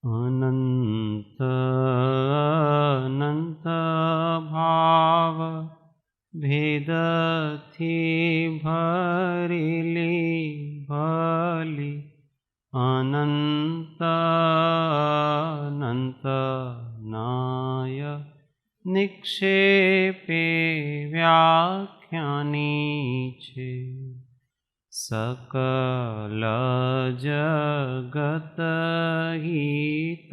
अनंत अनंत भाव भेद थी भरेली भली अनंत अनंत नाय निक्षेपे व्याख्यानी छे सकल जगत हित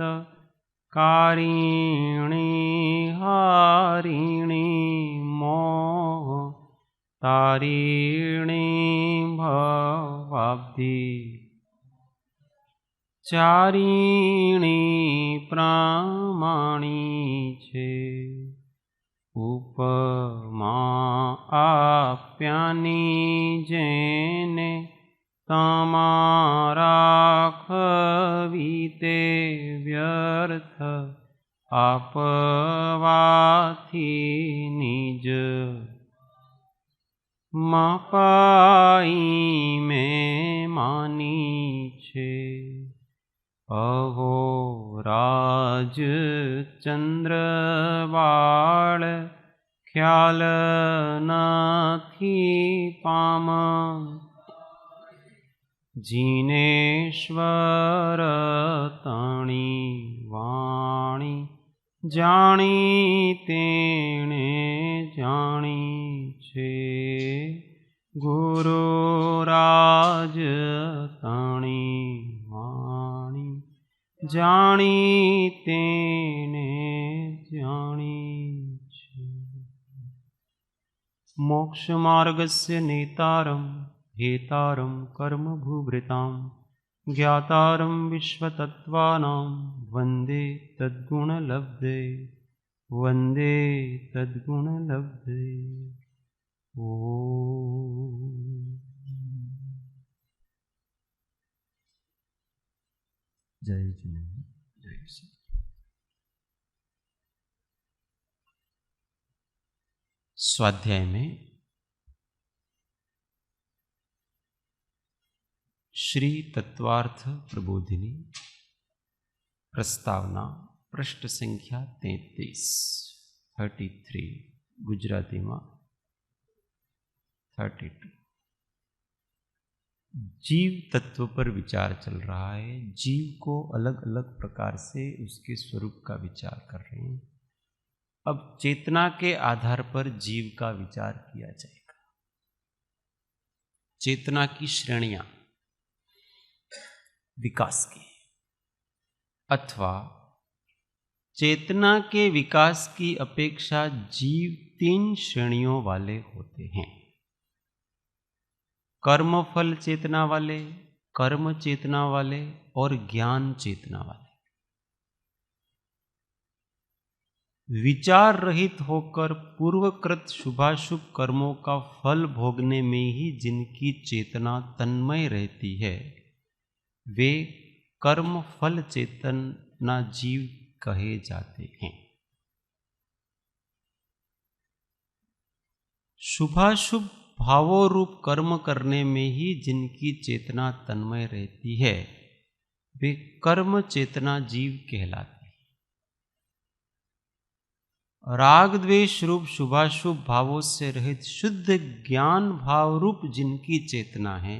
कारिणी हारिणी मोह तारिणी भवाब्धि चारिणी प्रामाणी छे उपमा आप्यानी जेने तमारा खवीते व्यर्थ आपवाथी निज मापाई में मानी छे अहो राज चंद्र बाळ ख्याल नथी पाम जिनेश्वर तणी वाणी जाणी तेणे जाणी छे गुरु राज तणी वाणी जाणी तेणे जाणी छे मोक्ष मार्गस्य नेतारं हेतारं कर्म भूभृतां ज्ञातारं विश्वतत्त्वानां वन्दे तद्गुणलब्धे वन्दे तद्गुणलब्धे ओ जय जिनेन्द्र जय श्री स्वाध्याय में श्री तत्वार्थ प्रबोधिनी प्रस्तावना पृष्ठ संख्या 33 गुजराती में 32 जीव तत्व पर विचार चल रहा है। जीव को अलग अलग प्रकार से उसके स्वरूप का विचार कर रहे हैं। अब चेतना के आधार पर जीव का विचार किया जाएगा। चेतना की श्रेणियां विकास की अथवा चेतना के विकास की अपेक्षा जीव 3 श्रेणियों वाले होते हैं। कर्म फल चेतना वाले, कर्म चेतना वाले और ज्ञान चेतना वाले। विचार रहित होकर पूर्वकृत शुभाशुभ कर्मों का फल भोगने में ही जिनकी चेतना तन्मय रहती है वे कर्म फल चेतना जीव कहे जाते हैं। शुभाशुभ भावों रूप कर्म करने में ही जिनकी चेतना तन्मय रहती है वे कर्म चेतना जीव कहलाते हैं। राग द्वेष रूप शुभाशुभ भावों से रहित शुद्ध ज्ञान भाव रूप जिनकी चेतना है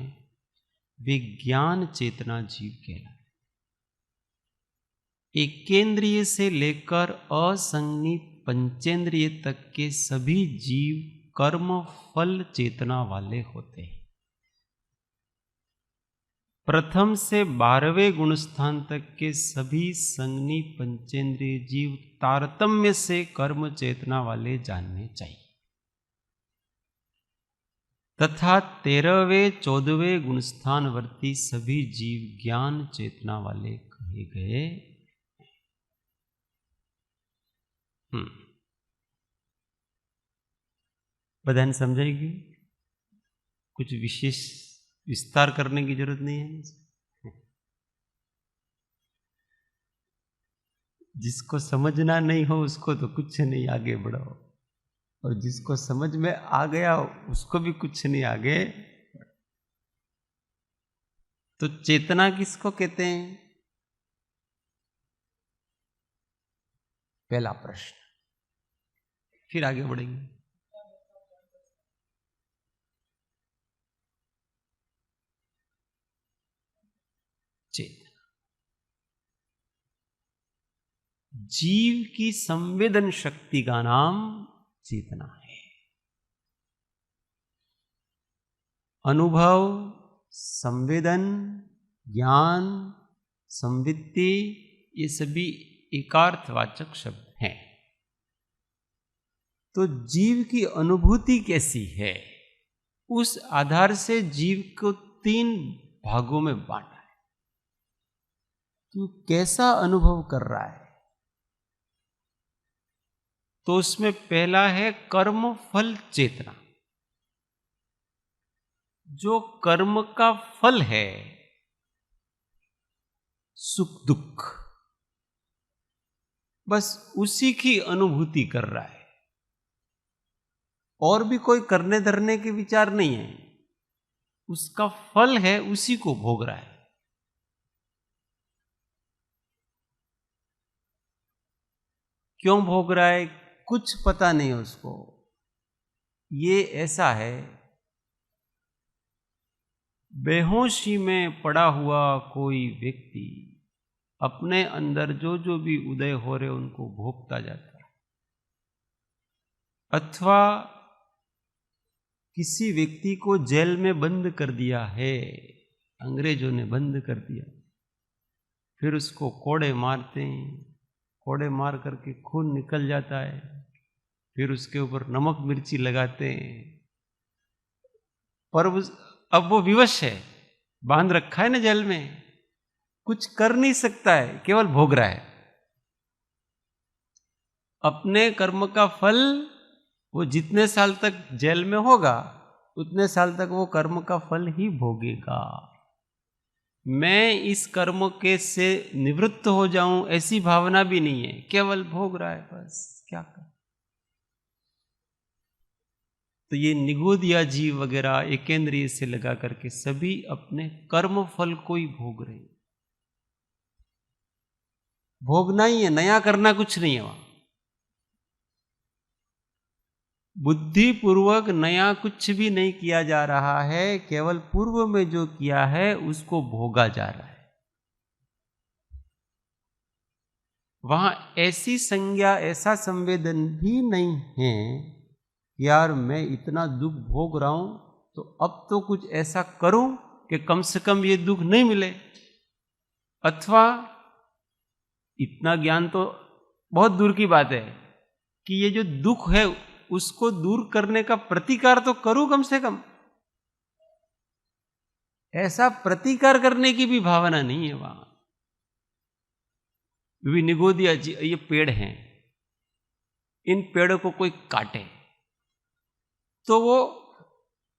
वे ज्ञान चेतना जीव कहलाते। एकेंद्रिय से लेकर असंज्ञी पंचेंद्रिय तक के सभी जीव कर्म फल चेतना वाले होते हैं। प्रथम से 12वें गुणस्थान तक के सभी संज्ञी पंचेंद्रिय जीव तारतम्य से कर्म चेतना वाले जानने चाहिए तथा 13वें 14वें गुणस्थानवर्ती सभी जीव ज्ञान चेतना वाले कहे गए। बधाने समझाएगी, कुछ विशेष विस्तार करने की जरूरत नहीं है। जिसको समझना नहीं हो उसको तो कुछ नहीं आगे बढ़ाओ, और जिसको समझ में आ गया उसको भी कुछ नहीं आगे। तो चेतना किसको कहते हैं? पहला प्रश्न, फिर आगे बढ़ेंगे। चेतना जीव की संवेदन शक्ति का नाम चेतना है। अनुभव, संवेदन, ज्ञान, संवित्ति, ये सभी एकार्थवाचक शब्द हैं। तो जीव की अनुभूति कैसी है, उस आधार से जीव को 3 भागों में बांटा है। तो कैसा अनुभव कर रहा है, तो उसमें पहला है कर्म फल चेतना। जो कर्म का फल है, सुख दुख, बस उसी की अनुभूति कर रहा है, और भी कोई करने धरने के विचार नहीं है। उसका फल है, उसी को भोग रहा है। क्यों भोग रहा है, कुछ पता नहीं उसको। ये ऐसा है, बेहोशी में पड़ा हुआ कोई व्यक्ति अपने अंदर जो जो भी उदय हो रहे उनको भोगता जाता है। अथवा किसी व्यक्ति को जेल में बंद कर दिया है, अंग्रेजों ने बंद कर दिया, फिर उसको कोड़े मारते हैं, कोड़े मार करके खून निकल जाता है, फिर उसके ऊपर नमक मिर्ची लगाते हैं। पर अब वो विवश है, बांध रखा है ना जेल में, कुछ कर नहीं सकता है, केवल भोग रहा है। अपने कर्म का फल वो जितने साल तक जेल में होगा उतने साल तक वो कर्म का फल ही भोगेगा। मैं इस कर्म के से निवृत्त हो जाऊं ऐसी भावना भी नहीं है, केवल भोग रहा है, बस क्या कर। तो ये निगूढ़ या जीव वगैरह एकेंद्रिय से लगा करके सभी अपने कर्म फल को ही भोग रहे हैं। भोगना ही है, नया करना कुछ नहीं है वहां। बुद्धिपूर्वक नया कुछ भी नहीं किया जा रहा है, केवल पूर्व में जो किया है उसको भोगा जा रहा है। वहां ऐसी संज्ञा, ऐसा संवेदन भी नहीं है, यार मैं इतना दुख भोग रहा हूं तो अब तो कुछ ऐसा करूं कि कम से कम ये दुख नहीं मिले। अथवा इतना ज्ञान तो बहुत दूर की बात है कि ये जो दुख है उसको दूर करने का प्रतिकार तो करूं कम से कम। ऐसा प्रतिकार करने की भी भावना नहीं है वहां। निगोदिया जी, ये पेड़ हैं, इन पेड़ों को कोई काटे तो वो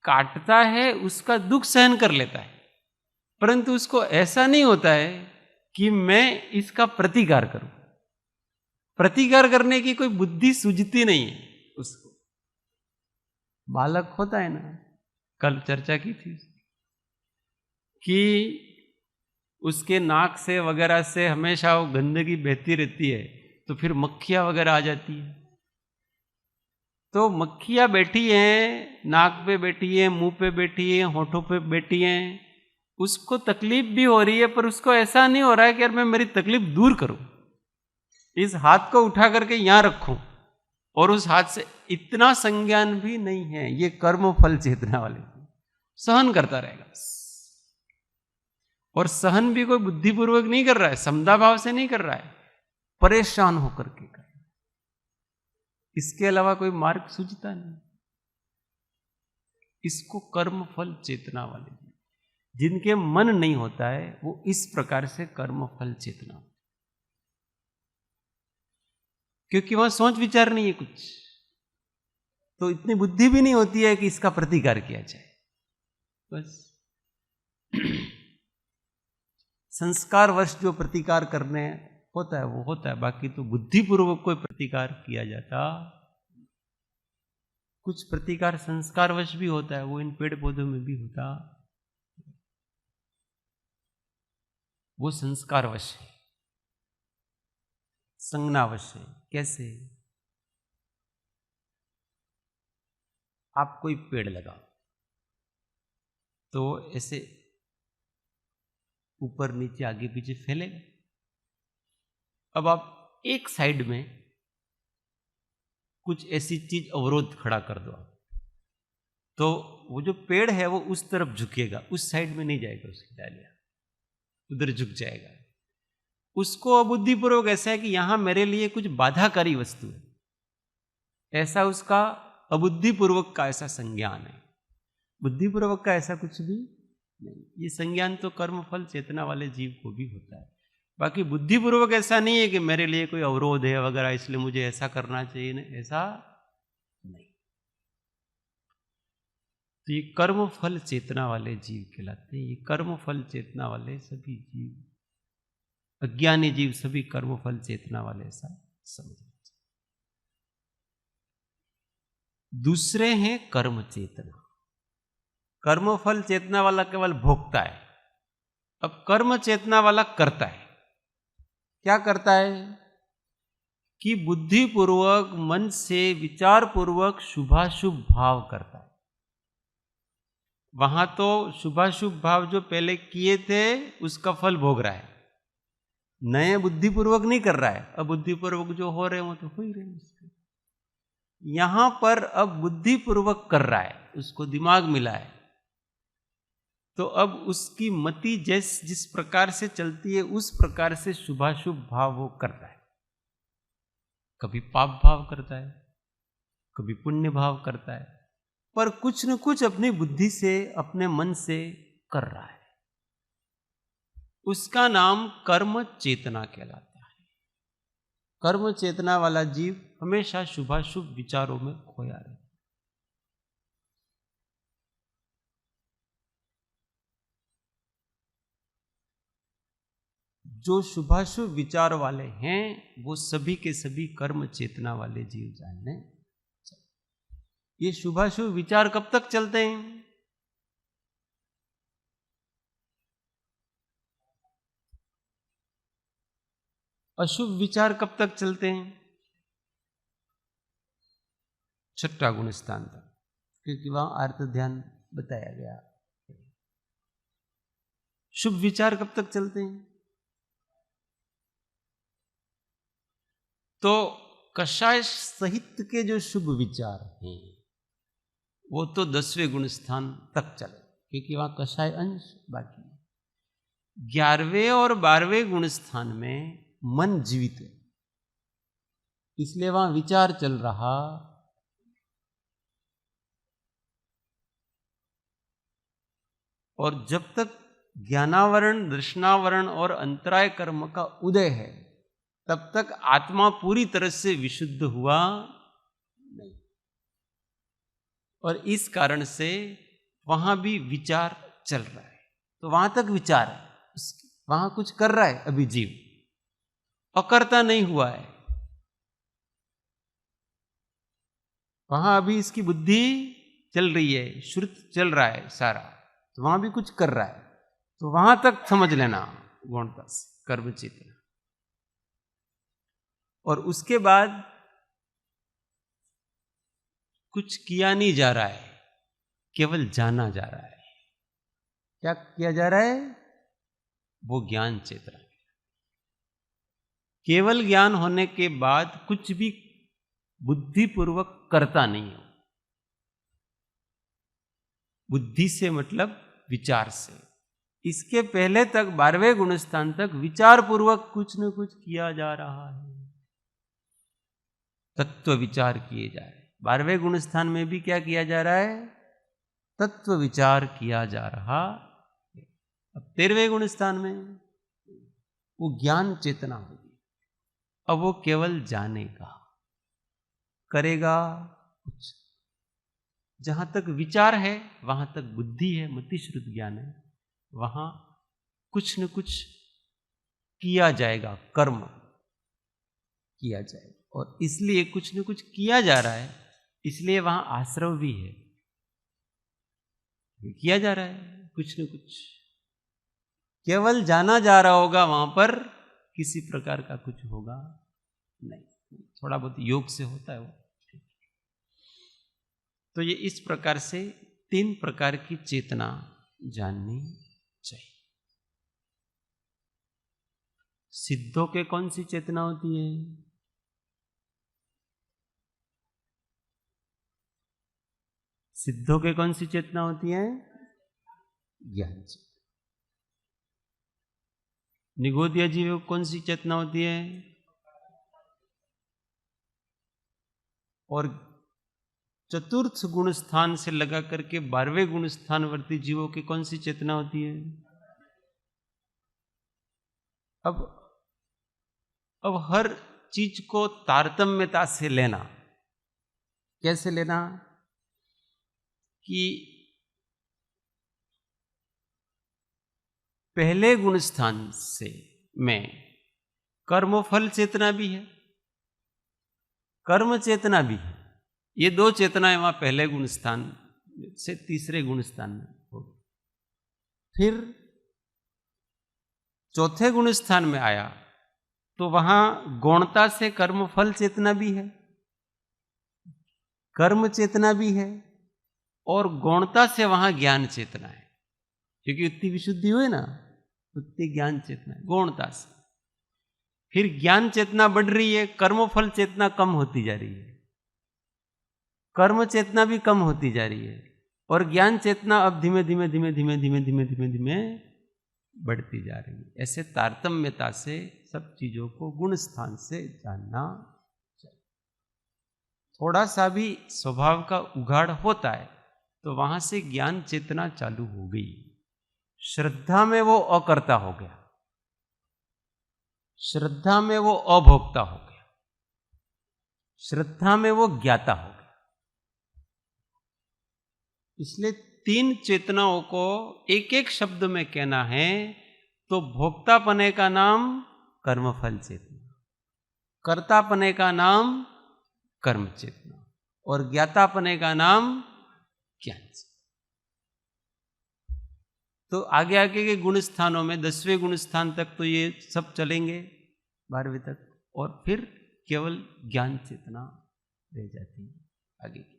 काटता है, उसका दुख सहन कर लेता है, परंतु उसको ऐसा नहीं होता है कि मैं इसका प्रतिकार करूं। प्रतिकार करने की कोई बुद्धि सूझती नहीं है उसको। बालक होता है ना, कल चर्चा की थी कि उसके नाक से वगैरह से हमेशा वो गंदगी बहती रहती है, तो फिर मक्खियां वगैरह आ जाती है। तो मक्खियां बैठी हैं, नाक पे बैठी हैं, मुंह पे बैठी हैं, होठों पे बैठी हैं, उसको तकलीफ भी हो रही है, पर उसको ऐसा नहीं हो रहा है कि यार मैं मेरी तकलीफ दूर करूं, इस हाथ को उठा करके यहां रखूं, और उस हाथ से इतना संज्ञान भी नहीं है। ये कर्म फल चेतना वाले सहन करता रहेगा, और सहन भी कोई बुद्धिपूर्वक नहीं कर रहा है, समता भाव से नहीं कर रहा है, परेशान होकर के कर। इसके अलावा कोई मार्ग सूझता नहीं। इसको कर्म फल चेतना वाले, जिनके मन नहीं होता है वो इस प्रकार से कर्म फल चेतना, क्योंकि वहां सोच विचार नहीं है कुछ, तो इतनी बुद्धि भी नहीं होती है कि इसका प्रतिकार किया जाए। बस संस्कार वश जो प्रतिकार करने होता है वो होता है, बाकी तो बुद्धिपूर्वक कोई प्रतिकार किया जाता। कुछ प्रतिकार संस्कारवश भी होता है, वो इन पेड़ पौधों में भी होता, वो संस्कारवश है, संज्ञावश है। कैसे? आप कोई पेड़ लगाओ तो ऐसे ऊपर नीचे आगे पीछे फैलेगा। अब आप एक साइड में कुछ ऐसी चीज अवरोध खड़ा कर दो, तो वो जो पेड़ है वो उस तरफ झुकेगा, उस साइड में नहीं जाएगा, उसकी डालियां उधर झुक जाएगा। उसको अबुद्धिपूर्वक ऐसा है कि यहां मेरे लिए कुछ बाधाकारी वस्तु है, ऐसा उसका अबुद्धिपूर्वक का ऐसा संज्ञान है। बुद्धिपूर्वक का ऐसा कुछ भी नहीं। ये संज्ञान तो कर्म फल चेतना वाले जीव को भी होता है, बाकी बुद्धिपूर्वक ऐसा नहीं है कि मेरे लिए कोई अवरोध है वगैरह इसलिए मुझे ऐसा करना चाहिए, नहीं, ऐसा नहीं। तो ये कर्म फल चेतना वाले जीव कहलाते हैं। ये कर्म फल चेतना वाले सभी जीव, अज्ञानी जीव सभी कर्म फल चेतना वाले, ऐसा समझना चाहिए। दूसरे हैं कर्म चेतना। कर्म फल चेतना वाला केवल भोगता है, अब कर्म चेतना वाला करता है। क्या करता है? कि बुद्धिपूर्वक मन से विचार पूर्वक शुभाशुभ भाव करता है। वहां तो शुभाशुभ भाव जो पहले किए थे उसका फल भोग रहा है, नए बुद्धिपूर्वक नहीं कर रहा है। अब बुद्धिपूर्वक जो हो रहे हैं वो तो हो ही रहे हैं। यहां पर अब बुद्धिपूर्वक कर रहा है, उसको दिमाग मिला है, तो अब उसकी मति जिस प्रकार से चलती है उस प्रकार से शुभाशुभ भाव वो करता है। कभी पाप भाव करता है, कभी पुण्य भाव करता है, पर कुछ न कुछ अपनी बुद्धि से, अपने मन से कर रहा है। उसका नाम कर्म चेतना कहलाता है। कर्म चेतना वाला जीव हमेशा शुभाशुभ विचारों में खोया रहता है। जो शुभाशुभ विचार वाले हैं वो सभी के सभी कर्म चेतना वाले जीव जानने। ये शुभाशुभ विचार कब तक चलते हैं? अशुभ विचार कब तक चलते हैं? छठा गुण स्थान तक, क्योंकि वहां अर्थ ध्यान बताया गया। शुभ विचार कब तक चलते हैं? तो कषाय सहित के जो शुभ विचार हैं वो तो 10वें गुण स्थान तक चले, क्योंकि वहां कषाय अंश बाकी है। 11वें और 12वें गुण स्थान में मन जीवित है, इसलिए वहां विचार चल रहा। और जब तक ज्ञानावरण, दर्शनावरण और अंतराय कर्म का उदय है तब तक आत्मा पूरी तरह से विशुद्ध हुआ नहीं, और इस कारण से वहां भी विचार चल रहा है। तो वहां तक विचार है, वहां कुछ कर रहा है अभी जीव, अकर्ता नहीं हुआ है। वहां अभी इसकी बुद्धि चल रही है, श्रुत चल रहा है सारा, तो वहां भी कुछ कर रहा है। तो वहां तक समझ लेना गौणता से कर्म चेतना। और उसके बाद कुछ किया नहीं जा रहा है, केवल जाना जा रहा है। क्या किया जा रहा है? वो ज्ञान चेतना। केवल ज्ञान होने के बाद कुछ भी बुद्धिपूर्वक करता नहीं हो। बुद्धि से मतलब विचार से। इसके पहले तक 12वें गुण स्थान तक विचार पूर्वक कुछ न कुछ किया जा रहा है, तत्व विचार किए जा रहे हैं। 12वें गुण स्थान में भी क्या किया जा रहा है? तत्व विचार किया जा रहा है। अब 13वें गुण स्थान में वो ज्ञान चेतना होगी। अब वो केवल जानेगा, करेगा कुछ। जहां तक विचार है वहां तक बुद्धि है, मति श्रुत ज्ञान है, वहां कुछ न कुछ किया जाएगा कर्म। किया जाए, और इसलिए कुछ न कुछ किया जा रहा है, इसलिए वहां आश्रव भी है, किया जा रहा है कुछ न कुछ, केवल जाना जा रहा होगा वहां पर, किसी प्रकार का कुछ होगा नहीं, थोड़ा बहुत योग से होता है वो। तो ये इस प्रकार से 3 प्रकार की चेतना जाननी चाहिए। सिद्धों के कौन सी चेतना होती है? सिद्धों के कौन सी चेतना होती है? ज्ञान चेतना। निगोदिया जीव कौन सी चेतना होती है? और चतुर्थ गुण स्थान से लगा करके 12वें गुण स्थानवर्ती जीवों की कौन सी चेतना होती है? अब हर चीज को तारतम्यता से लेना, कैसे लेना कि पहले गुण स्थान से में कर्मफल चेतना भी है, कर्म चेतना भी है। ये 2 चेतनाएं वहां पहले गुण स्थान से तीसरे गुण स्थान में होगी। फिर चौथे गुण स्थान में आया तो वहां गौणता से कर्मफल चेतना भी है, कर्म चेतना भी है, और गौणता से वहां ज्ञान चेतना है, क्योंकि उतनी विशुद्धि हुई ना, उतनी ज्ञान चेतना है गौणता से। फिर ज्ञान चेतना बढ़ रही है, कर्मफल चेतना कम होती जा रही है, कर्म चेतना भी कम होती जा रही है, और ज्ञान चेतना अब धीमे धीमे धीमे धीमे धीमे धीमे धीमे धीमे बढ़ती जा रही है। ऐसे तारतम्यता से सब चीजों को गुण स्थान से जानना चाहिए। थोड़ा सा भी स्वभाव का उघाड़ होता है तो वहां से ज्ञान चेतना चालू हो गई। श्रद्धा में वो अकर्ता हो गया, श्रद्धा में वो अभोक्ता हो गया, श्रद्धा में वो ज्ञाता हो गया। इसलिए 3 चेतनाओं को एक एक शब्द में कहना है तो भोक्तापने का नाम कर्मफल चेतना, कर्तापने का नाम कर्म चेतना, और ज्ञातापने का नाम ज्ञान चेतना। तो आगे आगे के गुण स्थानों में 10वें गुण स्थान तक तो ये सब चलेंगे 12वीं तक, और फिर केवल ज्ञान चेतना रह जाती है आगे की।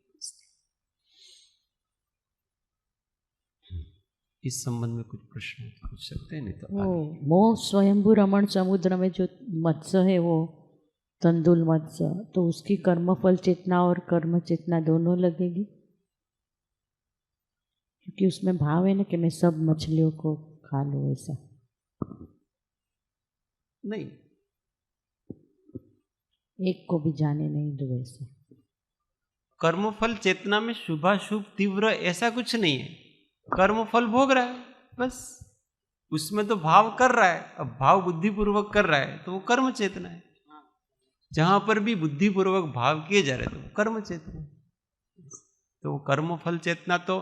इस संबंध में कुछ प्रश्न पूछ सकते हैं? नहीं तो वो स्वयंभू रमण समुद्र में जो मत्स्य है वो तंदुल मत्स्य, तो उसकी कर्मफल चेतना और कर्म चेतना दोनों लगेगी, क्योंकि उसमें भाव है ना कि मैं सब मछलियों को खा लूं, ऐसा नहीं, एक को भी जाने नहीं दो ऐसा। कर्मफल चेतना में शुभाशुभ तीव्र ऐसा कुछ नहीं है, कर्मफल भोग रहा है बस, उसमें तो भाव कर रहा है। अब भाव बुद्धिपूर्वक कर रहा है तो वो कर्म चेतना है, जहां पर भी बुद्धिपूर्वक भाव किए जा रहे तो वो कर्म चेतना है। तो कर्मफल चेतना तो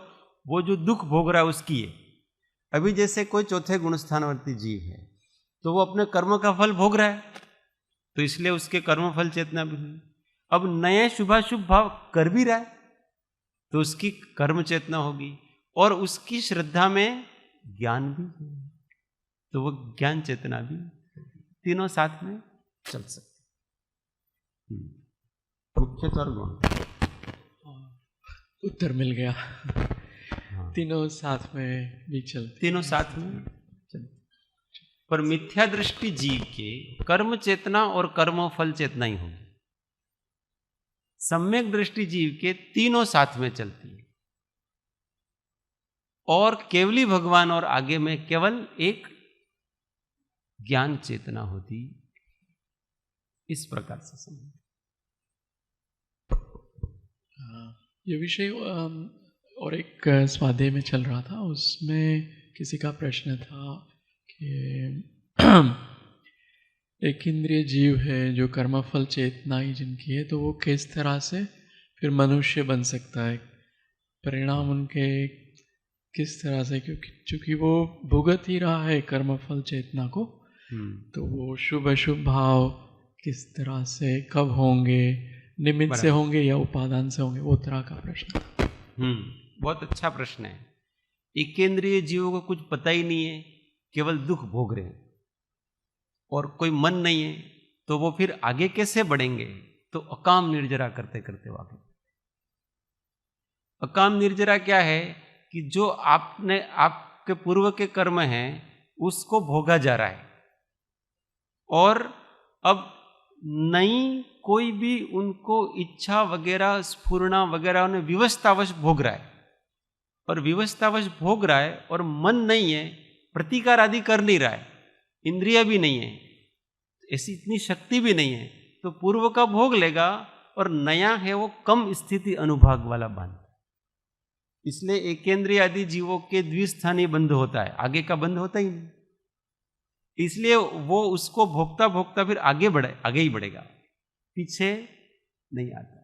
वो जो दुख भोग रहा है उसकी है। अभी जैसे कोई चौथे गुणस्थानवर्ती जीव है तो वो अपने कर्म का फल भोग रहा है, तो इसलिए उसके कर्मफल चेतना भी हुई। अब नए शुभाशुभ भाव कर भी रहा है तो उसकी कर्म चेतना होगी, और उसकी श्रद्धा में ज्ञान भी है तो वो ज्ञान चेतना भी, तीनों साथ में चल सकते। मुख्य तौर गुण उत्तर मिल गया। हाँ। तीनों साथ में भी चलते, तीनों साथ में चलते। पर मिथ्या दृष्टि जीव के कर्म चेतना और कर्म फल चेतना ही होगी, सम्यक दृष्टि जीव के तीनों साथ में चलती है, और केवली भगवान और आगे में केवल एक ज्ञान चेतना होती। इस प्रकार से समझ। ये विषय और एक स्वाध्याय में चल रहा था, उसमें किसी का प्रश्न था कि एक इंद्रिय जीव है जो कर्मफल चेतना ही जिनकी है, तो वो किस तरह से फिर मनुष्य बन सकता है, परिणाम उनके किस तरह से, क्योंकि वो भुगत ही रहा है कर्मफल चेतना को, तो वो शुभ अशुभ भाव किस तरह से, कब होंगे, निमित्त से बराबर। होंगे या उपादान से होंगे, वो तरह का प्रश्न। बहुत अच्छा प्रश्न है। एकेंद्रिय जीवों को कुछ पता ही नहीं है, केवल दुख भोग रहे हैं और कोई मन नहीं है, तो वो फिर आगे कैसे बढ़ेंगे? तो अकाम निर्जरा करते करते आगे। अकाम निर्जरा क्या है कि जो आपने आपके पूर्व के कर्म हैं उसको भोगा जा रहा है और अब नई कोई भी उनको इच्छा वगैरह स्फुरना वगैरह उन्हें विवशतावश भोग रहा है, और विवशतावश भोग रहा है और मन नहीं है, प्रतिकार आदि कर नहीं रहा है, इंद्रिय भी नहीं है, ऐसी इतनी शक्ति भी नहीं है, तो पूर्व का भोग लेगा और नया है वो कम स्थिति अनुभाग वाला बंध। इसलिए एकेंद्रिय आदि जीवों के द्विस्थानीय बंध होता है, आगे का बंध होता ही नहीं। इसलिए वो उसको भोगता भोगता फिर आगे ही बढ़ेगा, पीछे नहीं आता।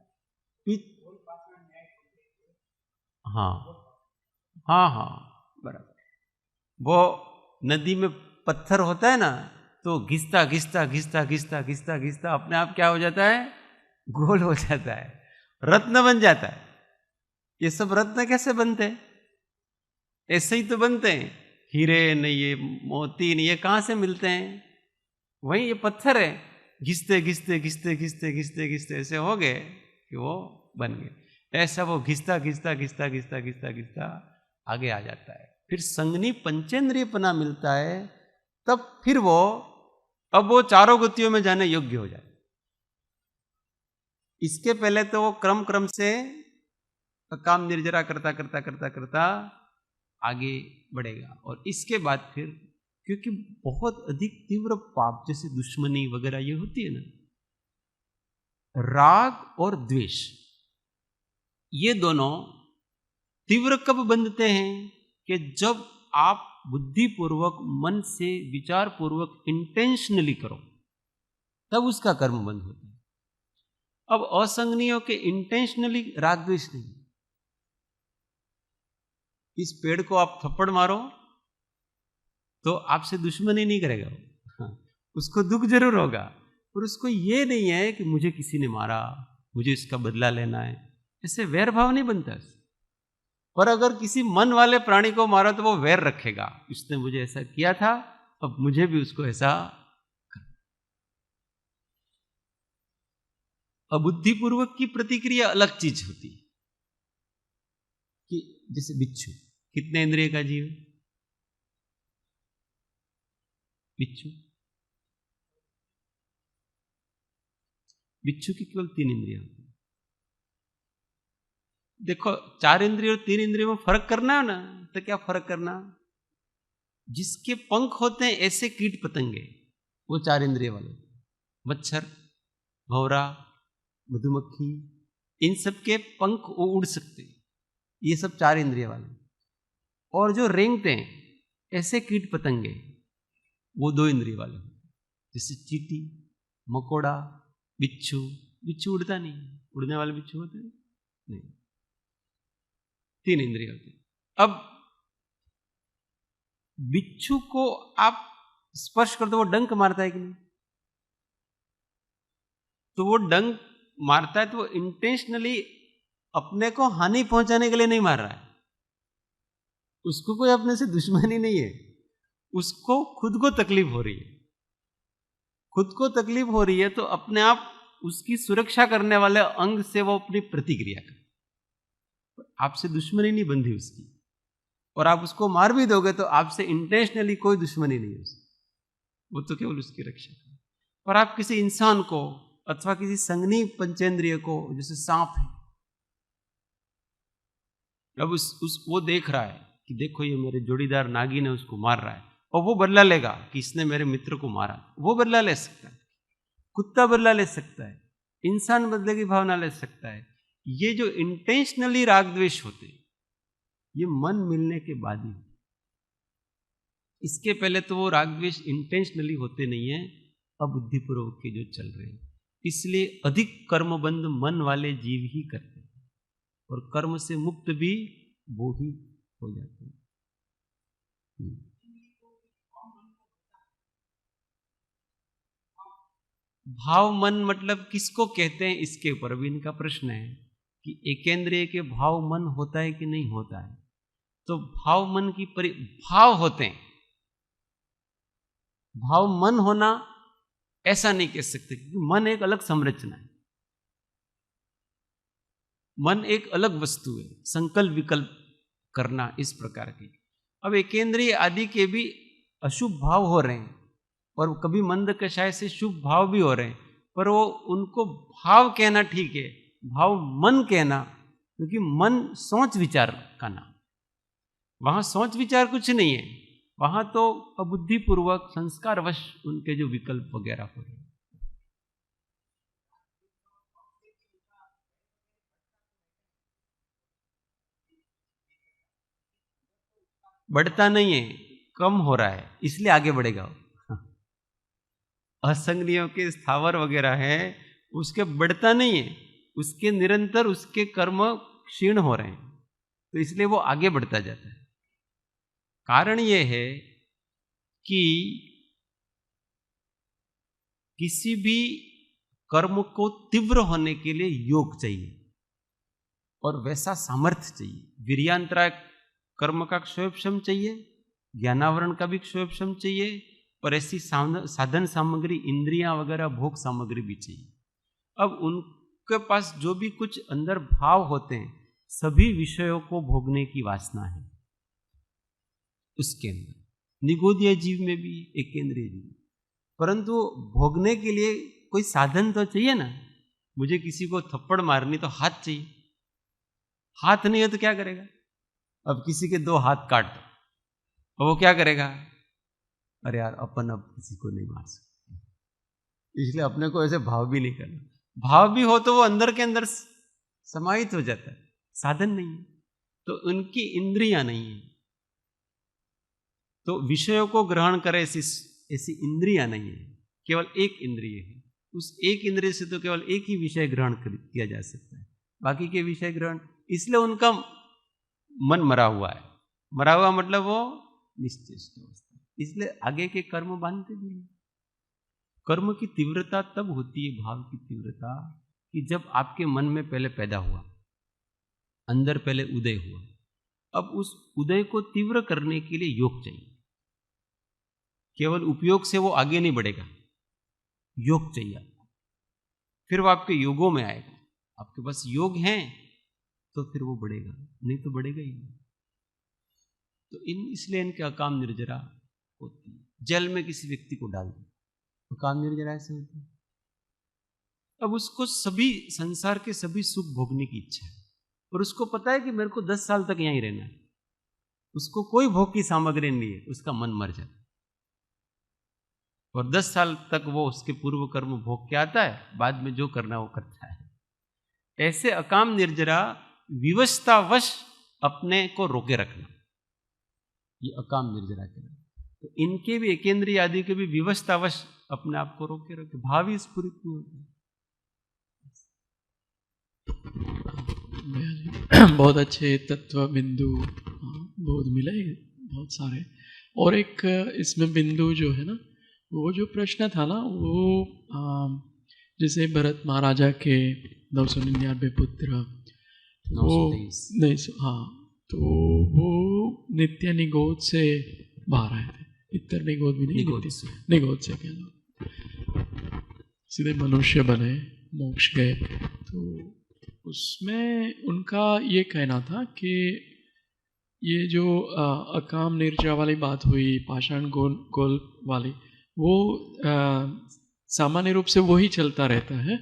हाँ, बराबर। वो नदी में पत्थर होता है ना, तो घिसता घिसता घिसता घिसता घिसता घिसता अपने आप क्या हो जाता है? गोल हो जाता है, रत्न बन जाता है। ये सब रत्न कैसे बनते हैं? ऐसे ही तो बनते हैं। हीरे नहीं, ये मोती नहीं, ये कहाँ से मिलते हैं? वही ये पत्थर है, घिसते घिसते घिसते घिसते घिसते घिसते ऐसे हो गए कि वो बन गए। ऐसा वो घिसता घिसता घिसता घिसता घिसता घिसता आगे आ जाता है। फिर संगनी पंचेंद्रियपना मिलता है, तब फिर वो अब वो चारों गतियों में जाने योग्य हो जाए। इसके पहले तो वो क्रम क्रम से काम निर्जरा करता करता करता करता आगे बढ़ेगा, और इसके बाद फिर क्योंकि बहुत अधिक तीव्र पाप जैसे दुश्मनी वगैरह ये होती है ना, राग और द्वेष, ये दोनों तीव्र कब बंधते हैं? कि जब आप बुद्धिपूर्वक मन से विचार पूर्वक इंटेंशनली करो, तब उसका कर्म बंद होता है। अब असंगनियों के इंटेंशनली राग द्वेष नहीं। इस पेड़ को आप थप्पड़ मारो तो आपसे दुश्मनी नहीं करेगा वो, उसको दुख जरूर होगा, पर उसको ये नहीं है कि मुझे किसी ने मारा, मुझे इसका बदला लेना है, ऐसे वैर भाव नहीं बनता। पर अगर किसी मन वाले प्राणी को मारा तो वो वैर रखेगा, उसने मुझे ऐसा किया था, अब मुझे भी उसको ऐसा। अबुद्धिपूर्वक की प्रतिक्रिया अलग चीज होती है। कि जैसे बिच्छू, कितने इंद्रिय का जीव? बिच्छू की केवल 3 इंद्रियां होती है। देखो, 4 इंद्रिय और 3 इंद्रियों में फर्क करना है ना, तो क्या फर्क करना? जिसके पंख होते हैं ऐसे कीट पतंगे, वो 4 इंद्रिय वाले, मच्छर, भौरा, मधुमक्खी, इन सब के पंख वो उड़ सकते, ये सब 4 इंद्रिय वाले। और जो रेंगते हैं ऐसे कीट पतंगे, वो 2 इंद्रिय वाले, जैसे चींटी, मकोड़ा, बिच्छू। बिच्छू उड़ता नहीं, उड़ने वाले बिच्छू होते हैं नहीं, 3 इंद्रिय होते हैं। अब बिच्छू को आप स्पर्श कर दो, वो डंक मारता है कि नहीं? तो वो डंक मारता है तो वो इंटेंशनली अपने को हानि पहुंचाने के लिए नहीं मार रहा है, उसको कोई अपने से दुश्मनी नहीं है, उसको खुद को तकलीफ हो रही है। खुद को तकलीफ हो रही है तो अपने आप उसकी सुरक्षा करने वाले अंग से वो अपनी प्रतिक्रिया करे। आपसे दुश्मनी नहीं बंधी उसकी, और आप उसको मार भी दोगे तो आपसे इंटेंशनली कोई दुश्मनी नहीं है उसकी, वो तो केवल उसकी रक्षा करे। पर आप किसी इंसान को अथवा किसी संगनी पंचेंद्रिय को, जैसे सांप है, अब वो देख रहा है कि देखो ये मेरे जोड़ीदार नागिन है, उसको मार रहा है, और वो बदला लेगा कि इसने मेरे मित्र को मारा, वो बदला ले सकता है, कुत्ता बदला ले सकता है, इंसान बदले की भावना ले सकता है। ये जो इंटेंशनली राग द्वेष होते, ये मन मिलने के बाद ही, इसके पहले तो वो राग द्वेष इंटेंशनली होते नहीं है, अबुद्धिपूर्वक के जो चल रहे हैं। इसलिए अधिक कर्मबंध मन वाले जीव ही करते हैं, और कर्म से मुक्त भी वो ही हो जाते हैं। भाव मन मतलब किसको कहते हैं, इसके ऊपर भी इनका प्रश्न है कि एकेंद्रिय के भाव मन होता है कि नहीं होता है। तो भाव मन की भाव होते हैं, भाव मन होना ऐसा नहीं कह सकते, क्योंकि मन एक अलग संरचना है, मन एक अलग वस्तु है, संकल्प विकल्प करना इस प्रकार की। अब एकेंद्रिय आदि के भी अशुभ भाव हो रहे हैं और कभी मंद कषाय से शुभ भाव भी हो रहे हैं, पर वो उनको भाव कहना ठीक है, भाव मन कहना, क्योंकि मन सोच विचार का नाम, वहां सोच विचार कुछ नहीं है, वहां तो अबुद्धिपूर्वक संस्कारवश उनके जो विकल्प वगैरह हो रहे हैं। बढ़ता नहीं है, कम हो रहा है, इसलिए आगे बढ़ेगा। असंगनियों के स्थावर वगैरह है, उसके बढ़ता नहीं है, उसके निरंतर उसके कर्म क्षीण हो रहे हैं, तो इसलिए वो आगे बढ़ता जाता है। कारण यह है कि किसी भी कर्म को तीव्र होने के लिए योग चाहिए और वैसा सामर्थ्य चाहिए। वीर्यांतरा कर्म का क्षोभक्षम चाहिए, ज्ञानावरण का भी क्षोभक्षम चाहिए, और ऐसी साधन सामग्री, इंद्रियां वगैरह, भोग सामग्री भी चाहिए। अब उनके पास जो भी कुछ अंदर भाव होते हैं, सभी विषयों को भोगने की वासना है उसके अंदर। निगोदीय जीव में भी, एकेंद्रिय जीव, परंतु भोगने के लिए कोई साधन तो चाहिए ना। मुझे किसी को थप्पड़ मारनी तो हाथ चाहिए, हाथ नहीं है तो क्या करेगा? अब किसी के 2 हाथ काट दो, अब वो क्या करेगा? अरे यार, अपन अब किसी को नहीं मार सकते, इसलिए अपने को ऐसे भाव भी नहीं करना। भाव भी हो तो वो अंदर के अंदर समाहित हो जाता है, साधन नहीं है। तो उनकी इंद्रियां नहीं है, तो विषयों को ग्रहण करे ऐसी इंद्रियां नहीं है, केवल एक इंद्रिय है। उस एक इंद्रिय से तो केवल एक ही विषय ग्रहण किया जा सकता है, बाकी के विषय ग्रहण, इसलिए उनका मन मरा हुआ है। मरा हुआ मतलब वो निश्चेष्ट अवस्था, इसलिए आगे के कर्म बांधते भी नहीं। कर्म की तीव्रता तब होती है, भाव की तीव्रता, कि जब आपके मन में पहले पैदा हुआ, अंदर पहले उदय हुआ। अब उस उदय को तीव्र करने के लिए योग चाहिए, केवल उपयोग से वो आगे नहीं बढ़ेगा, योग चाहिए आपको, फिर वो आपके योगों में आएगा। आपके पास योग हैं तो फिर वो बढ़ेगा, नहीं तो बढ़ेगा ही नहीं। तो इसलिए इनके अकाम निर्जरा होती है। जल में किसी व्यक्ति को डाल दो तो काम निर्जरा ऐसे होती है। अब उसको सभी संसार के सभी सुख भोगने की इच्छा है, और उसको पता है कि मेरे को 10 साल तक यहीं रहना है, उसको कोई भोग की सामग्री नहीं है, उसका मन मर जाता है, और 10 साल तक वो उसके पूर्व कर्म भोग के आता है, बाद में जो करना वो करता है। ऐसे अकाम निर्जरा विवशतावश अपने को रोके रखना, ये अकाम निर्जरा कहना। तो इनके भी, एकेंद्रिय आदि के भी विवशतावश अपने आप को रोके रखे, भाव ही स्फुरित नहीं होता। बहुत अच्छे तत्व बिंदु बोध मिले, बहुत सारे। और एक इसमें बिंदु जो है ना, वो जो प्रश्न था ना, वो जैसे भरत महाराजा के 999 पुत्र, वो नहीं, हाँ, तो वो नित्य निगोद से बाहर आए थे। इतर निगोद भी नहीं, निगोद से कह लो, सीधे मनुष्य बने, मोक्ष गए। तो उसमें उनका ये कहना था कि ये जो अकाम निर्जरा वाली बात हुई, पाषाण गोल वाली, वो सामान्य रूप से वही चलता रहता है,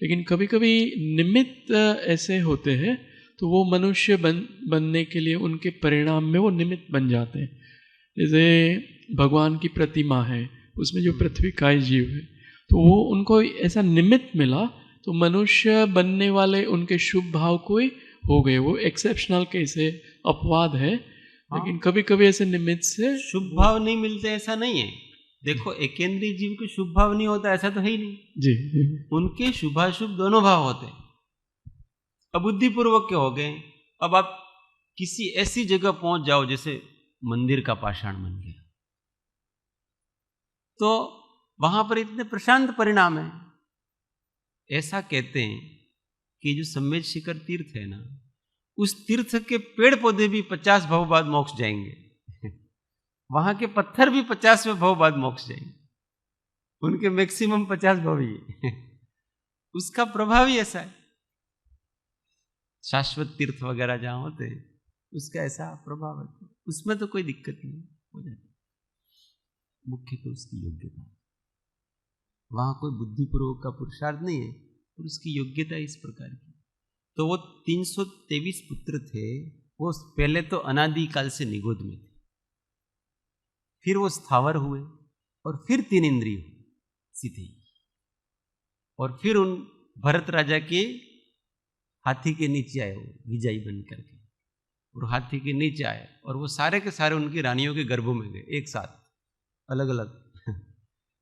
लेकिन कभी कभी निमित्त ऐसे होते हैं तो वो मनुष्य बनने के लिए उनके परिणाम में वो निमित्त बन जाते हैं। जैसे भगवान की प्रतिमा है, उसमें जो पृथ्वी का जीव है, तो वो उनको ऐसा निमित्त मिला, तो मनुष्य बनने वाले उनके शुभ भाव कोई हो गए। वो एक्सेप्शनल केस है, अपवाद है। हाँ। लेकिन कभी कभी ऐसे निमित्त से शुभ भाव नहीं मिलते, ऐसा नहीं है। देखो, एकेंद्रीय जीव के शुभ भाव नहीं होता, ऐसा तो है ही नहीं जी। उनके शुभाशुभ दोनों भाव होते हैं, अबुद्धिपूर्वक के हो गए। अब आप किसी ऐसी जगह पहुंच जाओ, जैसे मंदिर का पाषाण बन गया, तो वहां पर इतने प्रशांत परिणाम है, ऐसा कहते हैं कि जो सम्मेद शिखर तीर्थ है ना, उस तीर्थ के पेड़ पौधे भी 50 भव बाद मोक्ष जाएंगे। वहां के पत्थर भी 50वें भव बाद मोक्ष जाएंगे। उनके मैक्सिमम 50 भव ही है। उसका प्रभाव ही ऐसा है। शाश्वत तीर्थ वगैरह जहां होते हैं उसका ऐसा प्रभाव है, उसमें तो कोई दिक्कत नहीं हो जाती। मुख्य तो उसकी योग्यता, वहां कोई बुद्धिपूर्वक का पुरुषार्थ नहीं है, और उसकी योग्यता इस प्रकार की। तो वो 323 पुत्र थे, वो पहले तो अनादिकाल से निगोद में थे, फिर वो स्थावर हुए, और फिर 3 इंद्रिय सीधे, और फिर उन भरत राजा के हाथी के नीचे आए, वो विजयी बन करके, और हाथी के नीचे आए, और वो सारे के सारे उनकी रानियों के गर्भों में गए एक साथ, अलग अलग।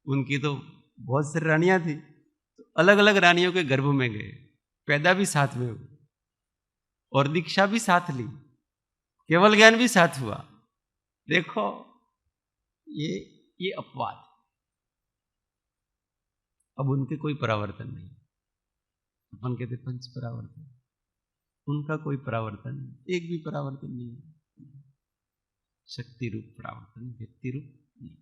उनकी तो बहुत सारी रानियां थी, तो अलग अलग रानियों के गर्भ में गए, पैदा भी साथ में हुए, और दीक्षा भी साथ ली, केवल ज्ञान भी साथ हुआ। देखो ये अपवाद। अब उनके कोई परावर्तन नहीं। अपन कहते पंच परावर्तन, उनका कोई परावर्तन नहीं, एक भी परावर्तन नहीं। शक्ति रूप परावर्तन, व्यक्ति रूप नहीं।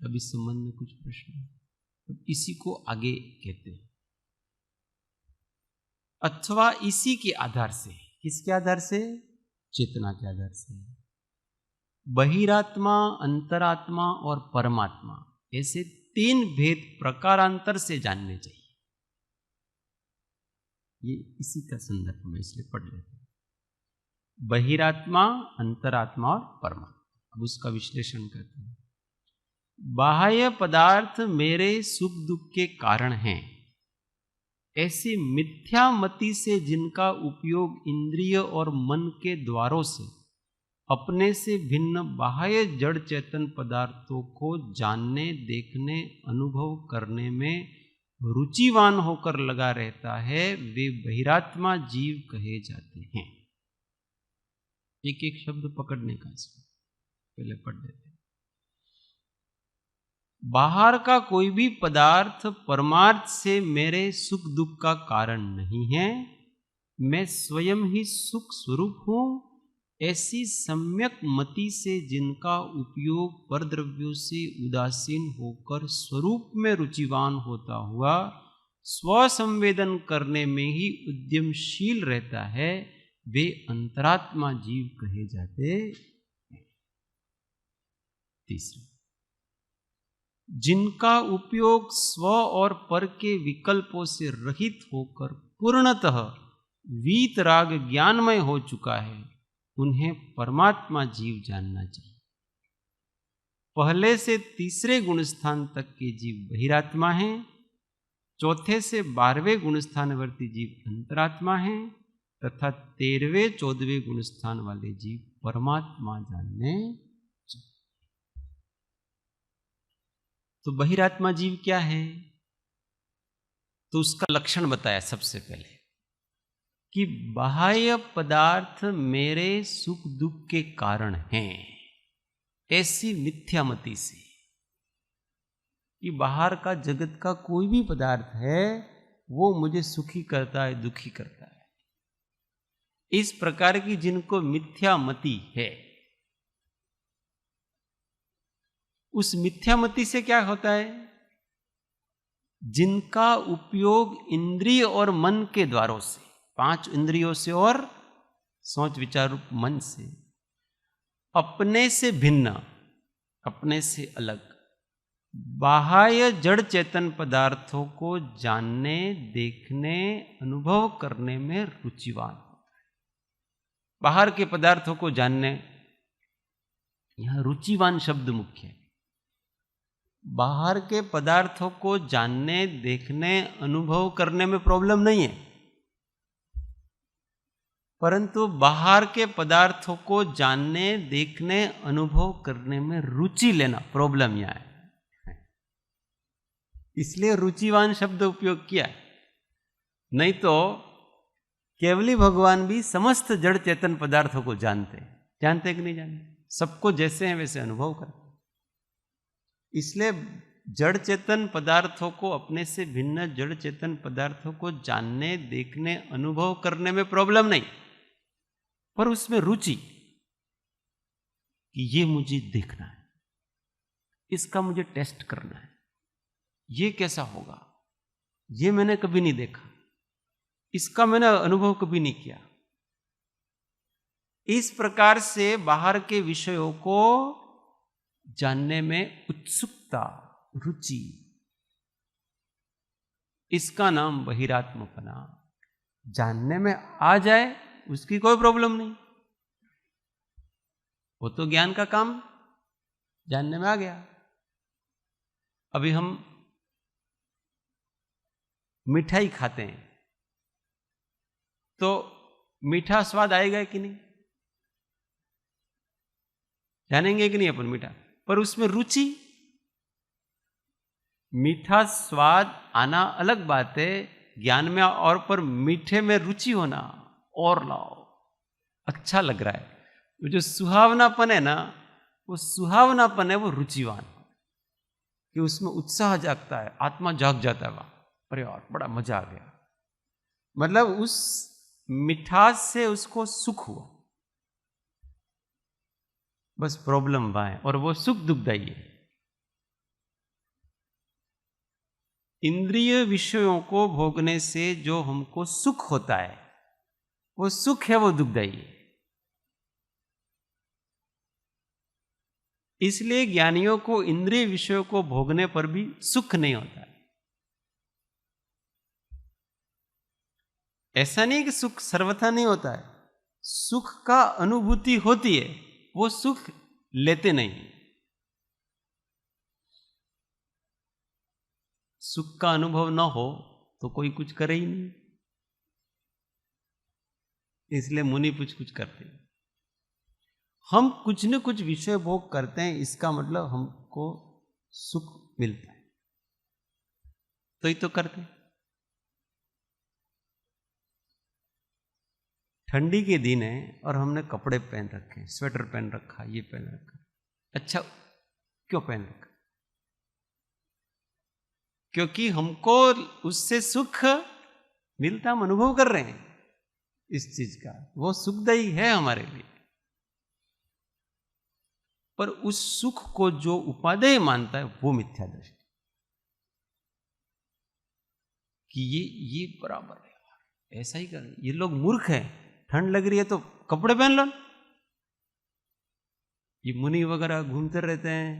अब इस संबंध में कुछ प्रश्न? अब इसी को आगे कहते हैं, अथवा इसी के आधार से। किसके आधार से? चेतना के आधार से। बहिरात्मा, अंतरात्मा और परमात्मा, ऐसे 3 भेद प्रकारांतर से जानने चाहिए। ये इसी का संदर्भ में इसलिए पढ़ लेते हैं। बहिरात्मा, अंतरात्मा और परमात्मा। अब उसका विश्लेषण करते हैं। बाह्य पदार्थ मेरे सुख दुख के कारण हैं, ऐसी मिथ्या मति से जिनका उपयोग इंद्रिय और मन के द्वारों से अपने से भिन्न बाह्य जड़ चेतन पदार्थों को जानने, देखने, अनुभव करने में रुचिवान होकर लगा रहता है, वे बहिरात्मा जीव कहे जाते हैं। एक एक शब्द पकड़ने का इसमें पहले पढ़ लेते हैं। बाहर का कोई भी पदार्थ परमार्थ से मेरे सुख दुख का कारण नहीं है, मैं स्वयं ही सुख स्वरूप हूं, ऐसी सम्यक मति से जिनका उपयोग परद्रव्यों से उदासीन होकर स्वरूप में रुचिवान होता हुआ स्वसंवेदन करने में ही उद्यमशील रहता है, वे अंतरात्मा जीव कहे जाते हैं। तीसरा, जिनका उपयोग स्व और पर के विकल्पों से रहित होकर पूर्णतः वीतराग ज्ञानमय हो चुका है, उन्हें परमात्मा जीव जानना चाहिए। पहले से तीसरे गुणस्थान तक के जीव बहिरात्मा हैं, चौथे से 12वें गुणस्थानवर्ती जीव अंतरात्मा हैं, तथा 13वें 14वें गुणस्थान वाले जीव परमात्मा जानने चाहिए। तो बहिरात्मा जीव क्या है? तो उसका लक्षण बताया सबसे पहले कि बाह्य पदार्थ मेरे सुख दुख के कारण हैं, ऐसी मिथ्यामति से कि बाहर का जगत का कोई भी पदार्थ है वो मुझे सुखी करता है, दुखी करता है, इस प्रकार की जिनको मिथ्यामति है, उस मिथ्यामति से क्या होता है? जिनका उपयोग इंद्रिय और मन के द्वारों से, 5 इंद्रियों से और सोच विचार रूप मन से, अपने से भिन्न, अपने से अलग बाह्य जड़ चेतन पदार्थों को जानने, देखने, अनुभव करने में रुचिवान होता है। बाहर के पदार्थों को जानने, यहां रुचिवान शब्द मुख्य है। बाहर के पदार्थों को जानने, देखने, अनुभव करने में प्रॉब्लम नहीं है, परंतु बाहर के पदार्थों को जानने, देखने, अनुभव करने में रुचि लेना प्रॉब्लम यहां है। इसलिए रुचिवान शब्द उपयोग किया, नहीं तो केवली भगवान भी समस्त जड़ चेतन पदार्थों को जानते कि नहीं जानते? सबको जैसे हैं वैसे अनुभव करते। इसलिए जड़ चेतन पदार्थों को, अपने से भिन्न जड़ चेतन पदार्थों को जानने, देखने, अनुभव करने में प्रॉब्लम नहीं, पर उसमें रुचि कि ये मुझे देखना है, इसका मुझे टेस्ट करना है, ये कैसा होगा, ये मैंने कभी नहीं देखा, इसका मैंने अनुभव कभी नहीं किया। इस प्रकार से बाहर के विषयों को जानने में उत्सुकता, रुचि, इसका नाम बहिरात्मपना। जानने में आ जाए उसकी कोई प्रॉब्लम नहीं, वो तो ज्ञान का काम, जानने में आ गया। अभी हम मिठाई खाते हैं तो मीठा स्वाद आएगा कि नहीं, जानेंगे कि नहीं अपन मीठा, पर उसमें रुचि, मीठा स्वाद आना अलग बात है ज्ञान में, और पर मीठे में रुचि होना, और लाओ अच्छा लग रहा है, वो जो सुहावनापन है ना, वो सुहावनापन है, वो रुचिवान, कि उसमें उत्साह जागता है, आत्मा जाग जाता है, वहां अरे यार बड़ा मजा आ गया, मतलब उस मिठास से उसको सुख हुआ। बस प्रॉब्लम वहां है, और वो सुख दुखदायी है। इंद्रिय विषयों को भोगने से जो हमको सुख होता है, वो सुख है, वो दुखदायी है। इसलिए ज्ञानियों को इंद्रिय विषयों को भोगने पर भी सुख नहीं होता है। ऐसा नहीं कि सुख सर्वथा नहीं होता है, सुख का अनुभूति होती है, वो सुख लेते नहीं। सुख का अनुभव ना हो तो कोई कुछ करे ही नहीं, इसलिए मुनि कुछ करते हैं। हम कुछ न कुछ विषय भोग करते हैं, इसका मतलब हमको सुख मिलता है, तो ही तो करते हैं। ठंडी के दिन है और हमने कपड़े पहन रखे हैं, स्वेटर पहन रखा, ये पहन रखा, अच्छा क्यों पहन रखा? क्योंकि हमको उससे सुख मिलता, हम अनुभव कर रहे हैं इस चीज का, वो सुखदायी है हमारे लिए। पर उस सुख को जो उपादेय मानता है वो मिथ्या दृष्टि, कि ये बराबर है, ऐसा ही कर, ये लोग मूर्ख हैं, ठंड लग रही है तो कपड़े पहन लो। ये मुनि वगैरह घूमते रहते हैं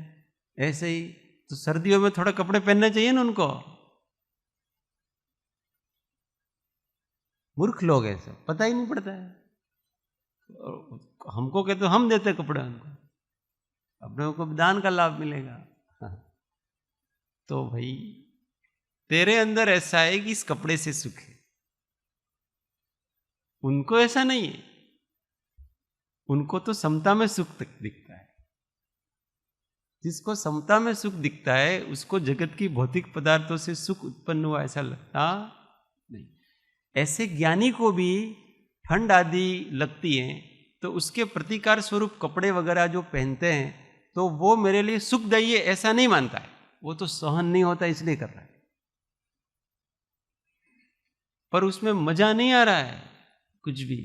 ऐसे ही, तो सर्दियों में थोड़ा कपड़े पहनने चाहिए ना उनको। मूर्ख लोग ऐसे, पता ही नहीं पड़ता है। हमको कहते हम देते कपड़े उनको, अपने को दान का लाभ मिलेगा। तो भाई तेरे अंदर ऐसा है कि इस कपड़े से सुख है, उनको ऐसा नहीं है, उनको तो समता में सुख दिखता है। जिसको समता में सुख दिखता है उसको जगत की भौतिक पदार्थों से सुख उत्पन्न हुआ ऐसा लगता नहीं। ऐसे ज्ञानी को भी ठंड आदि लगती है तो उसके प्रतिकार स्वरूप कपड़े वगैरह जो पहनते हैं तो वो मेरे लिए सुखदायी है ऐसा नहीं मानता है, वो तो सहन नहीं होता इसलिए कर रहा है, पर उसमें मजा नहीं आ रहा है कुछ भी।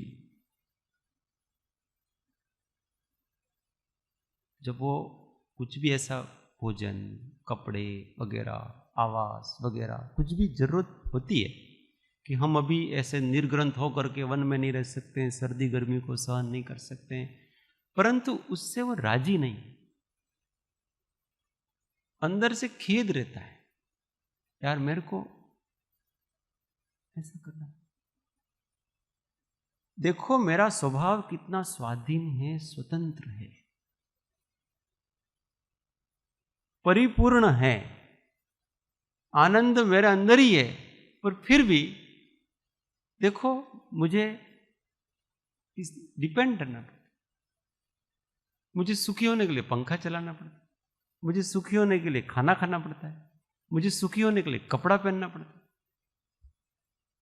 जब वो कुछ भी ऐसा भोजन, कपड़े वगैरह, आवास वगैरह कुछ भी जरूरत होती है कि हम अभी ऐसे निर्ग्रंथ होकर के वन में नहीं रह सकते हैं, सर्दी गर्मी को सहन नहीं कर सकते हैं, परंतु उससे वो राजी नहीं, अंदर से खेद रहता है, यार मेरे को ऐसा करना। देखो मेरा स्वभाव कितना स्वाधीन है, स्वतंत्र है, परिपूर्ण है, आनंद मेरे अंदर ही है, पर फिर भी देखो मुझे डिपेंड करना पड़ता, मुझे सुखी होने के लिए पंखा चलाना पड़ता है, मुझे सुखी होने के लिए खाना खाना पड़ता है, मुझे सुखी होने के लिए कपड़ा पहनना पड़ता है,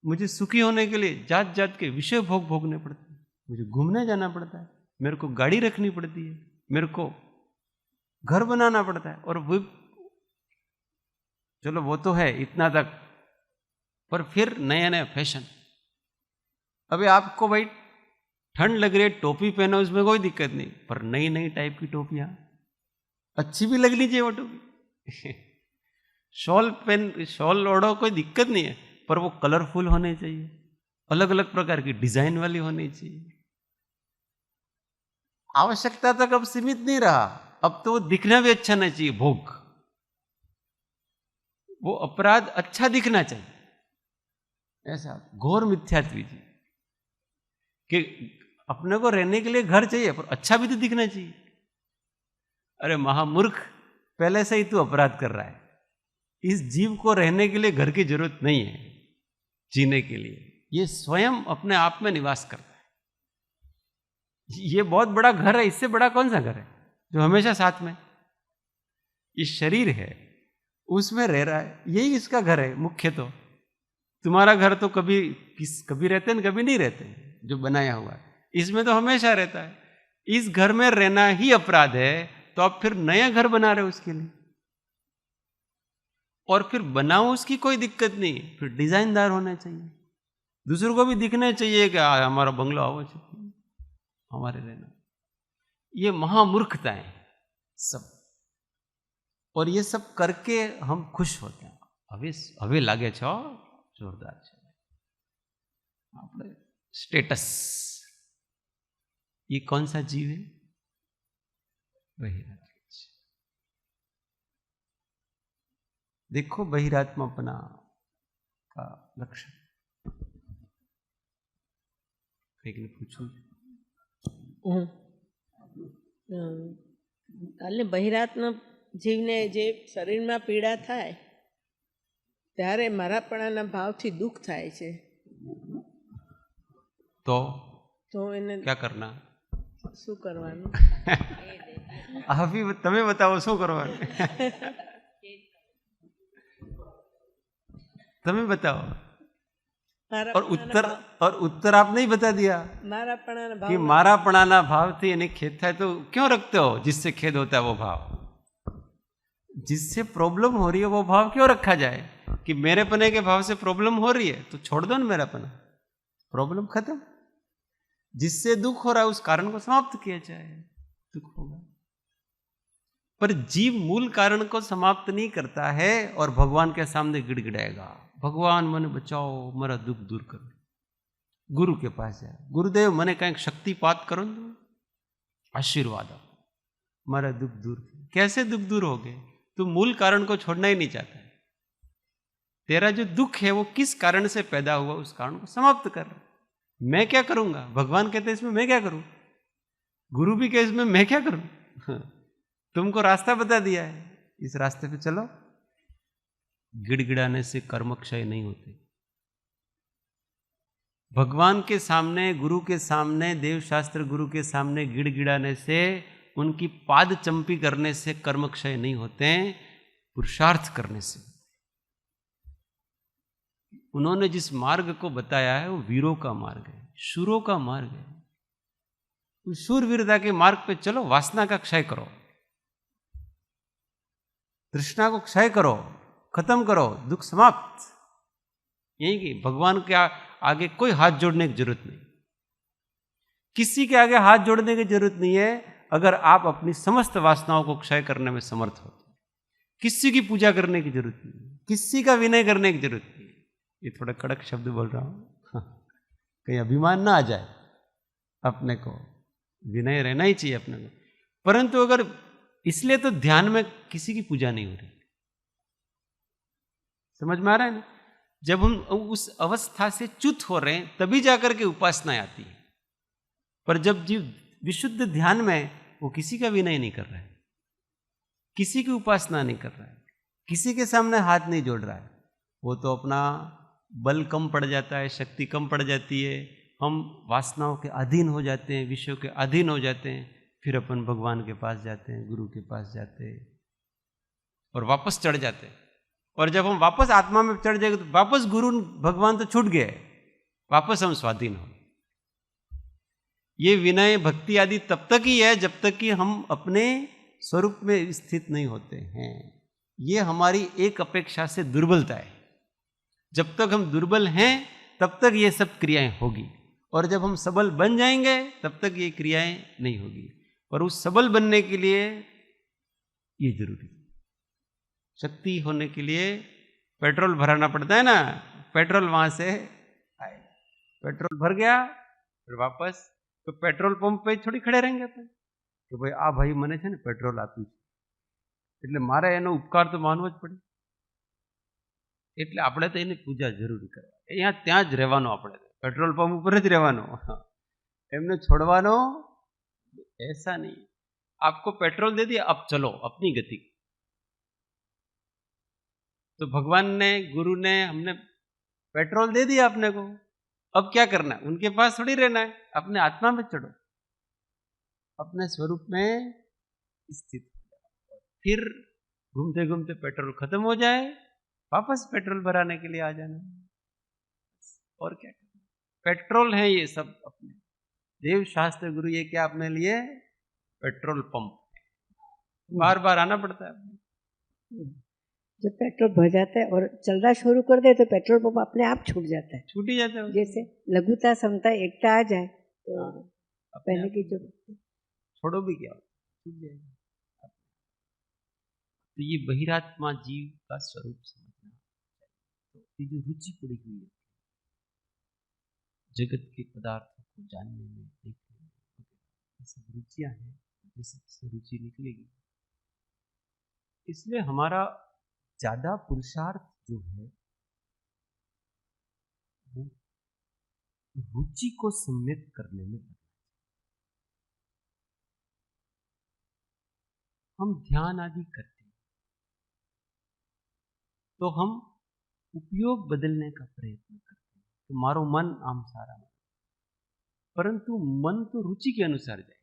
मुझे सुखी होने के लिए जात जात के विषय भोगने पड़ते हैं, मुझे घूमने जाना पड़ता है, मेरे को गाड़ी रखनी पड़ती है, मेरे को घर बनाना पड़ता है, और चलो वो तो है इतना तक, पर फिर नया नया फैशन। अभी आपको भाई ठंड लग रही है, टोपी पहनो, उसमें कोई दिक्कत नहीं, पर नई नई टाइप की टोपियां अच्छी भी लगनी चाहिए वो टोपी। शॉल ओढ़ो, कोई दिक्कत नहीं है, पर वो कलरफुल होने चाहिए, अलग अलग प्रकार की डिजाइन वाली होनी चाहिए। आवश्यकता तक अब सीमित नहीं रहा, अब तो वो दिखना भी अच्छा नहीं चाहिए, भोग, वो अपराध अच्छा दिखना चाहिए, ऐसा घोर मिथ्यात्व जी कि अपने को रहने के लिए घर चाहिए पर अच्छा भी तो दिखना चाहिए। अरे महामूर्ख, पहले से ही तू अपराध कर रहा है। इस जीव को रहने के लिए घर की जरूरत नहीं है, जीने के लिए ये स्वयं अपने आप में निवास करता है। ये बहुत बड़ा घर है, इससे बड़ा कौन सा घर है जो हमेशा साथ में? ये शरीर है, उसमें रह रहा है, यही इसका घर है मुख्य। तो तुम्हारा घर तो कभी रहते हैं, कभी नहीं रहते, जो बनाया हुआ है, इसमें तो हमेशा रहता है। इस घर में रहना ही अपराध है, तो आप फिर नया घर बना रहे हो उसके लिए, और फिर बनाओ, उसकी कोई दिक्कत नहीं, फिर डिजाइनदार होना चाहिए, दूसरों को भी दिखना चाहिए कि हमारा बंगला हो, हमारे रहना। ये महामूर्खता है सब, और ये सब करके हम खुश होते हैं। હવે લાગે છે જોરદાર છે આપણે स्टेटस। ये कौन सा जीव है? बहिरात्मा। देखो बहिरात्मापना का लक्षण। एक ने पूछू એટલે બહિરાત્મા જીવને જે શરીરમાં પીડા થાય ત્યારે મારાપણાના ભાવથી દુઃખ થાય છે, तो એને क्या करना? શું કરવાનું? अभी તમે बताओ શું કરવાનું? તમે बताओ। और उत्तर आप नहीं बता दिया कि मारापणाना भाव थी यानी खेद था, तो क्यों रखते हो? जिससे खेद होता है वो भाव, जिससे प्रॉब्लम हो रही है वो भाव क्यों रखा जाए? कि मेरे पने के भाव से प्रॉब्लम हो रही है तो छोड़ दो ना मेरा पना, प्रॉब्लम खत्म। जिससे दुख हो रहा है उस कारण को समाप्त किया जाए, दुख होगा। पर जीव मूल कारण को समाप्त नहीं करता है और भगवान के सामने गिड़गिड़ाएगा, भगवान मने बचाओ, मेरा दुख दूर करो। गुरु के पास जाए, गुरुदेव मने कहीं शक्तिपात करो, आशीर्वाद आओ, मेरा दुख दूर। कैसे दुख दूर हो गए? तू मूल कारण को छोड़ना ही नहीं चाहता है। तेरा जो दुख है वो किस कारण से पैदा हुआ, उस कारण को समाप्त कर। मैं क्या करूंगा? भगवान कहते इसमें मैं क्या करूं? गुरु भी कहे इसमें मैं क्या करूं? तुमको रास्ता बता दिया है, इस रास्ते पे चलो। गिड़गिड़ाने से कर्मक्षय नहीं होते। भगवान के सामने, गुरु के सामने, देवशास्त्र गुरु के सामने गिड़गिड़ाने से, उनकी पाद चंपी करने से कर्मक्षय नहीं होते, पुरुषार्थ करने से। उन्होंने जिस मार्ग को बताया है वो वीरों का मार्ग है, शूरों का मार्ग है। उस शूरवीरता के मार्ग पे चलो, वासना का क्षय करो, तृष्णा को क्षय करो, खत्म करो, दुख समाप्त। यही कि भगवान के आगे कोई हाथ जोड़ने की जरूरत नहीं, किसी के आगे हाथ जोड़ने की जरूरत नहीं है। अगर आप अपनी समस्त वासनाओं को क्षय करने में समर्थ हो, किसी की पूजा करने की जरूरत नहीं, किसी का विनय करने की जरूरत नहीं। ये थोड़ा कड़क शब्द बोल रहा हूं, कहीं अभिमान ना आ जाए अपने को, विनय रहना ही चाहिए अपने को। परंतु अगर इसलिए तो ध्यान में किसी की पूजा नहीं हो रही, समझ में आ रहा है ना? जब हम उस अवस्था से च्युत हो रहे हैं तभी जाकर के उपासना आती है। पर जब जीव विशुद्ध ध्यान में, वो किसी का विनय नहीं कर रहा है, किसी की उपासना नहीं कर रहा है, किसी के सामने हाथ नहीं जोड़ रहा है, वो तो अपना बल कम पड़ जाता है, शक्ति कम पड़ जाती है, हम वासनाओं के अधीन हो जाते हैं, विषयों के अधीन हो जाते हैं। फिर अपन भगवान के पास जाते हैं, गुरु के पास जाते हैं और वापस चढ़ जाते हैं। और जब हम वापस आत्मा में चढ़ जाएंगे तो वापस गुरु भगवान तो छूट गए, वापस हम स्वाधीन हो। ये विनय भक्ति आदि तब तक ही है जब तक कि हम अपने स्वरूप में स्थित नहीं होते हैं। ये हमारी एक अपेक्षा से दुर्बलता है। जब तक हम दुर्बल हैं तब तक ये सब क्रियाएं होगी, और जब हम सबल बन जाएंगे तब तक ये क्रियाएं नहीं होगी। पर उस सबल बनने के लिए ये जरूरी है। शक्ति होने के लिए पेट्रोल भराना पड़ता है ना, पेट्रोल वहां से आए, पेट्रोल भर गया फिर वापस, तो पेट्रोल पंप पे थोड़ी खड़े रहेंगे अपन कि भाई आ भाई મને છે ને પેટ્રોલ આપ્યું છે, એટલે મારે એનો ઉપકાર તો માનવો જ પડે, એટલે આપણે તો એની પૂજા જરૂરી કરવા, અહીંયા ત્યાં જ રહેવાનો, આપણે પેટ્રોલ પંપ ઉપર જ રહેવાનો, એમને છોડવાનો ऐसा नहीं। आपको पेट्रोल दे दिया, अब चलो अपनी गति। तो भगवान ने, गुरु ने, हमने पेट्रोल दे दिया अपने को, अब क्या करना है? उनके पास थोड़ी रहना है, अपने आत्मा में चढ़ो, अपने स्वरूप में स्थित हो जाओ। फिर घूमते घूमते पेट्रोल खत्म हो जाए, वापस पेट्रोल भराने के लिए आ जाना, और क्या करना। पेट्रोल है ये सब अपने। देव शास्त्र गुरु ये क्या अपने लिए पेट्रोल पंप, बार बार आना पड़ता है। जब पेट्रोल भर जाता है और चलना शुरू कर दे तो पेट्रोल पंप अपने आप छूट जाता है, छूट ही जाता है। जैसे लघुता समता एकता आ जाए तो पहले की जो छोड़ो भी क्या, छूट जाएगा। तो ये बहिरात्मा जीव का स्वरूप समझना। तो ये जो रुचि पड़ी हुई है जगत के पदार्थों को जानने में, देखने में, ये सब रुचियां हैं, जिससे रुचि निकलेगी। इसलिए हमारा ज्यादा पुरुषार्थ जो है वो रुचि को सम्यक करने में लगना। हम ध्यान आदि करते हैं तो हम उपयोग बदलने का प्रयत्न करते हैं, तो मारो मन आम सारा मन, परंतु मन तो रुचि के अनुसार जाए।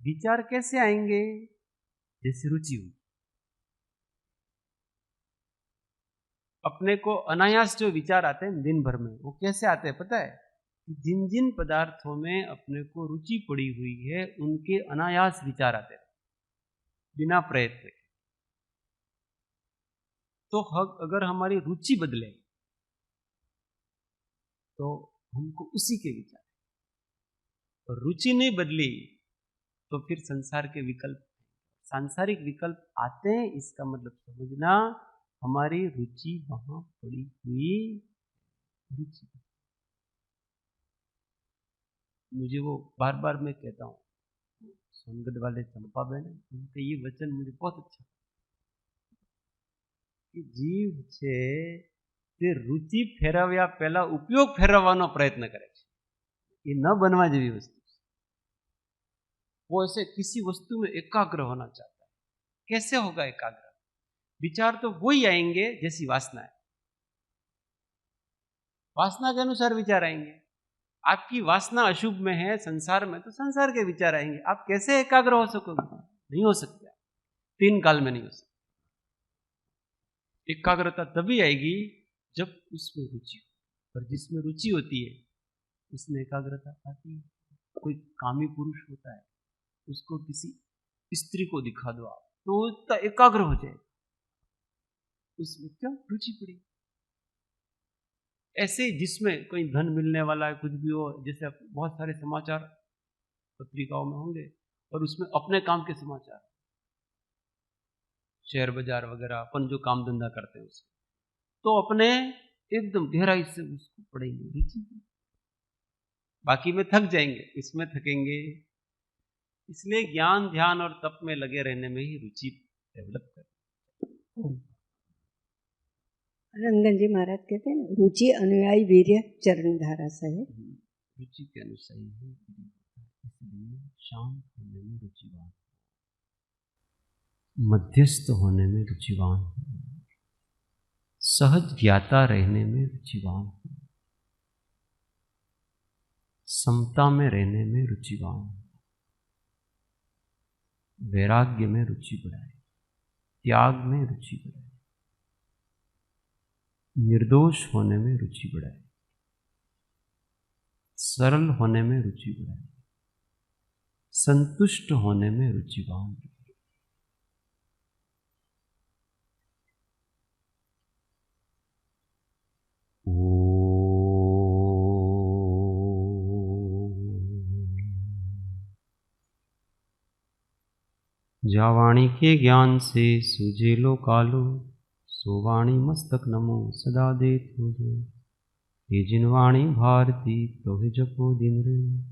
विचार कैसे आएंगे? जैसे रुचि होगी। अपने को अनायास जो विचार आते हैं दिन भर में, वो कैसे आते हैं पता है? जिन जिन पदार्थों में अपने को रुचि पड़ी हुई है उनके अनायास विचार आते हैं बिना प्रयत्न के। तो अगर हमारी रुचि बदले तो हमको उसी के विचार, और रुचि नहीं बदली तो फिर संसार के विकल्प, सांसारिक विकल्प आते हैं। इसका मतलब समझना हमारी रुचि वहां पड़ी हुई रुचि। मुझे वो बार बार मैं कहता हूँ, सोनगढ़ वाले चंपा बहन, उनके ये वचन मुझे बहुत अच्छा कि जीव छे તે रुचि फेरव्या पहला उपयोग फेरवવાનો प्रयत्न करे छे। ये न बनवा जेवी वस्तु। वो ऐसे किसी वस्तु में एकाग्र होना चाहता है। कैसे होगा एकाग्र? विचार तो वही आएंगे जैसी वासना है, वासना के अनुसार विचार आएंगे। आपकी वासना अशुभ में है संसार में, तो संसार के विचार आएंगे। आप कैसे एकाग्र हो सकोगे? नहीं हो सकते, 3 काल में नहीं हो सकते। एकाग्रता तभी आएगी जब उसमें रुचि हो, और जिसमें रुचि होती है उसमें एकाग्रता आती है। कोई कामी पुरुष होता है, उसको किसी स्त्री को दिखा दो आप, तो उसका एकाग्र हो जाए, उसमें क्यों? रुचि पड़ी। ऐसे जिसमें कोई धन मिलने वाला है, कुछ भी हो, जैसे बहुत सारे समाचार पत्रिकाओं में होंगे और उसमें अपने काम के समाचार, शेयर बाजार वगैरह, अपन जो काम धंधा करते हैं उसमें, तो अपने एकदम गहराई से उसको पढ़ेंगे, रुचि। बाकी में थक जाएंगे, इसमें थकेंगे। इसलिए ज्ञान, ध्यान और तप में लगे रहने में ही रुचि डेवलप करें। रंगन जी महाराज कहते हैं ना, रुचि अनुयायी वीर्य चरण धारा से है। रुचि के अनुसार ही, इसलिए शांत होने में रुचिवान, मध्यस्थ होने में रुचिवान, सहज ज्ञाता रहने में रुचिवान, समता में रहने में रुचिवान, वैराग्य में रुचि बढ़ाए, त्याग में रुचि बढ़ाए, निर्दोष होने में रुचि बढ़ाए, सरल होने में रुचि बढ़ाए, संतुष्ट होने में रुचिवान, जा वाणी के ज्ञान से सूझे लो कालो, सो वाणी मस्तक नमो सदा दे तो दो। ये जिन वाणी भारती तो है जपो दिन रे,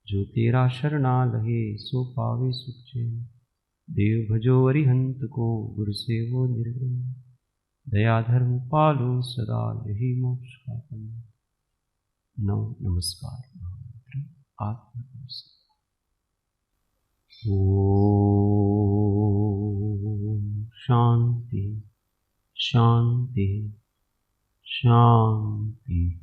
जो तेरा शरणा लहे सो पावे सुख चैन। देव भजो अरिहंत को गुर से वो निर्गुण, दया धर्म पालो सदा यही मोक्ष का पन। नमस्कार। आत्म ओम शांति शांति शांति।